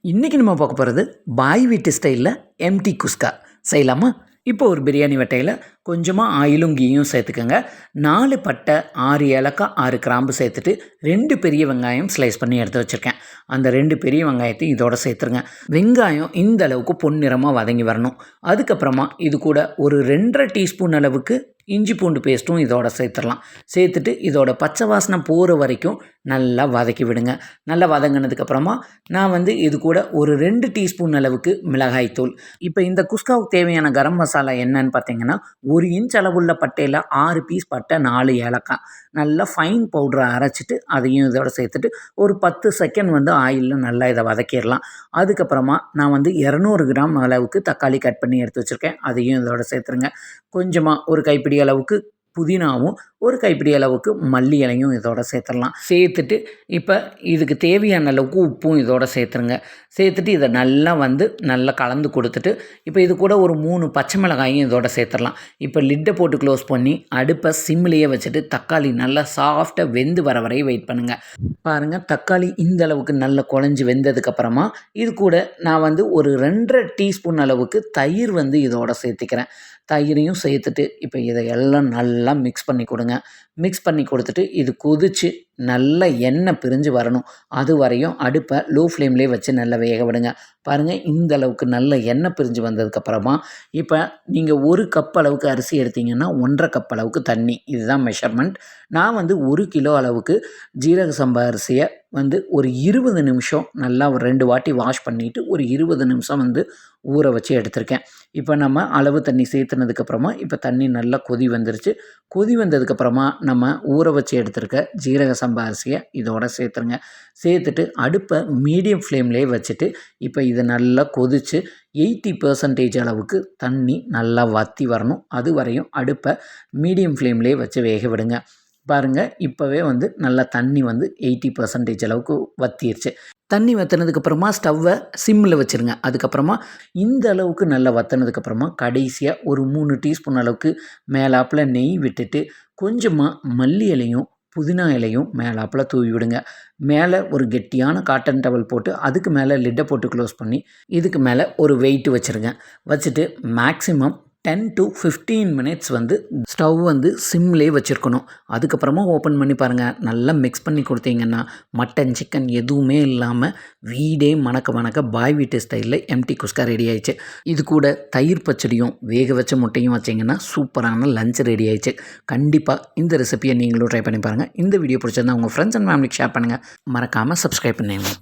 இன்றைக்கி நம்ம பார்க்க போகிறது பாய் வீட்டு ஸ்டைலில் எம்டி குஸ்கா செய்யலாமா? இப்போ ஒரு பிரியாணி வட்டையில் கொஞ்சமாக ஆயிலும் கீயும் சேர்த்துக்கோங்க. 4 பட்டை, 6 ஏலக்காய், 6 கிராம்பு சேர்த்துட்டு 2 பெரிய வெங்காயம் ஸ்லைஸ் பண்ணி எடுத்து வச்சுருக்கேன். அந்த 2 பெரிய வெங்காயத்தையும் இதோட சேர்த்துருங்க. வெங்காயம் இந்த அளவுக்கு பொன்னிறமாக வதங்கி வரணும். அதுக்கப்புறமா இது கூட ஒரு 2.5 டீஸ்பூன் அளவுக்கு இஞ்சி பூண்டு பேஸ்ட்டும் இதோட சேர்த்துடலாம். சேர்த்துட்டு இதோட பச்சை வாசனை போகிற வரைக்கும் நல்லா வதக்கி விடுங்க. நல்லா வதங்கினதுக்கப்புறமா நான் இது கூட ஒரு 2 டீஸ்பூன் அளவுக்கு மிளகாய்த்தூள். இப்போ இந்த குஸ்காவுக்கு தேவையான கரம் மசாலா என்னன்னு பார்த்தீங்கன்னா, 1 இன்ச் அளவுள்ள பட்டையில் 6 பீஸ் பட்டை, 4 ஏலக்காய் நல்லா ஃபைன் பவுடரை அரைச்சிட்டு அதையும் இதோட சேர்த்துட்டு ஒரு 10 செகண்ட் ஆயிலில் நல்லா இதை வதக்கிடலாம். அதுக்கப்புறமா நான் 200 கிராம் அளவுக்கு தக்காளி கட் பண்ணி எடுத்து வச்சுருக்கேன். அதையும் இதோட சேர்த்துருங்க. கொஞ்சமாக ஒரு கைப்பிடி அளவுக்கு புதினாவும் ஒரு கைப்பிடி அளவுக்கு மல்லி இலையும் இதோட சேர்த்துடலாம். சேர்த்துட்டு இப்போ இதுக்கு தேவையான அளவுக்கு உப்பும் இதோட சேர்த்துருங்க. சேர்த்துட்டு இதை நல்லா கலந்து கொடுத்துட்டு இப்போ இது கூட ஒரு 3 பச்சை மிளகாயும் இதோட சேர்த்துடலாம். இப்போ லிட்டை போட்டு க்ளோஸ் பண்ணி அடுப்பை சிம்லேயே வச்சுட்டு தக்காளி நல்லா சாஃப்டாக வெந்து வர வரையும் வெயிட் பண்ணுங்கள். பாருங்கள், தக்காளி இந்த அளவுக்கு நல்லா குழஞ்சி வெந்ததுக்கப்புறமா இது கூட நான் ஒரு 2.5 டீஸ்பூன் அளவுக்கு தயிர் இதோட சேர்த்துக்கிறேன். தயிரையும் சேர்த்துட்டு இப்போ இதை எல்லாம் நல்லா மிக்ஸ் பண்ணி கொடுங்க. மிக்ஸ் பண்ணி கொடுத்துட்டு இது கொதித்து நல்ல எண்ணெய் பிரிஞ்சு வரணும். அது வரையும் அடுப்பை லோ ஃப்ளேம்லேயே வச்சு நல்லா வேக விடுங்க. பாருங்கள், இந்த அளவுக்கு நல்ல எண்ணெய் பிரிஞ்சு வந்ததுக்கப்புறமா இப்போ நீங்கள் 1 கப் அளவுக்கு அரிசி எடுத்திங்கன்னா 1.5 கப் அளவுக்கு தண்ணி, இதுதான் மெஷர்மெண்ட். நான் 1 கிலோ அளவுக்கு ஜீரக சம்பா அரிசியை ஒரு 20 நிமிஷம் நல்லா ஒரு 2 வாட்டி வாஷ் பண்ணிவிட்டு ஒரு 20 நிமிஷம் ஊற வச்சு எடுத்திருக்கேன். இப்போ நம்ம அளவு தண்ணி சேர்த்துனதுக்கப்புறமா இப்போ தண்ணி நல்லா கொதி வந்துருச்சு. கொதி வந்ததுக்கப்புறமா நம்ம ஊற வச்சு எடுத்துருக்க ஜீரக சம்பா அரிசியை இதோட சேர்த்துருங்க. சேர்த்துட்டு அடுப்பை மீடியம் ஃப்ளேம்லேயே வச்சுட்டு இப்போ இதை நல்லா கொதித்து 80% அளவுக்கு தண்ணி நல்லா வற்றி வரணும். அது வரையும் அடுப்பை மீடியம் ஃப்ளேம்லேயே வச்சு வேக விடுங்க. பாருங்கள், இப்போவே நல்லா தண்ணி 80% அளவுக்கு வற்றிருச்சு. தண்ணி வற்றினதுக்கப்புறமா ஸ்டவ்வை சிம்மில் வச்சுருங்க. அதுக்கப்புறமா இந்த அளவுக்கு நல்லா வற்றினதுக்கப்புறமா கடைசியாக ஒரு 3 டீஸ்பூன் அளவுக்கு மேலாப்பில் நெய் விட்டுட்டு கொஞ்சமாக மல்லி இலையும் புதினா இலையும் மேலாப்பில் தூவி விடுங்க. மேலே ஒரு கெட்டியான காட்டன் டவல் போட்டு அதுக்கு மேலே லிட்டை போட்டு க்ளோஸ் பண்ணி இதுக்கு மேலே ஒரு வெயிட் வச்சுருங்க. வச்சுட்டு மேக்ஸிமம் 10 to 15 மினிட்ஸ் ஸ்டவ் சிம்லேயே வச்சுருக்கணும். அதுக்கப்புறமா ஓப்பன் பண்ணி பாருங்கள். நல்லா மிக்ஸ் பண்ணி கொடுத்தீங்கன்னா மட்டன், சிக்கன் எதுவுமே இல்லாமல் வீடே மணக்க பாய் வீட்டு ஸ்டைலில் எம்டி குஸ்கா ரெடி ஆயிடுச்சு. இது கூட தயிர் பச்சடியும் வேக வச்ச முட்டையும் வச்சிங்கன்னா சூப்பரான லஞ்ச் ரெடி ஆயிடுச்சு. கண்டிப்பாக இந்த ரெசிபியை நீங்களும் ட்ரை பண்ணி பாருங்கள். இந்த வீடியோ பிடிச்சிருந்தா உங்கள் ஃப்ரெண்ட்ஸ் அண்ட் ஃபேமிலிக்கு ஷேர் பண்ணுங்கள். மறக்காமல் சப்ஸ்கிரைப் பண்ணுங்கள்.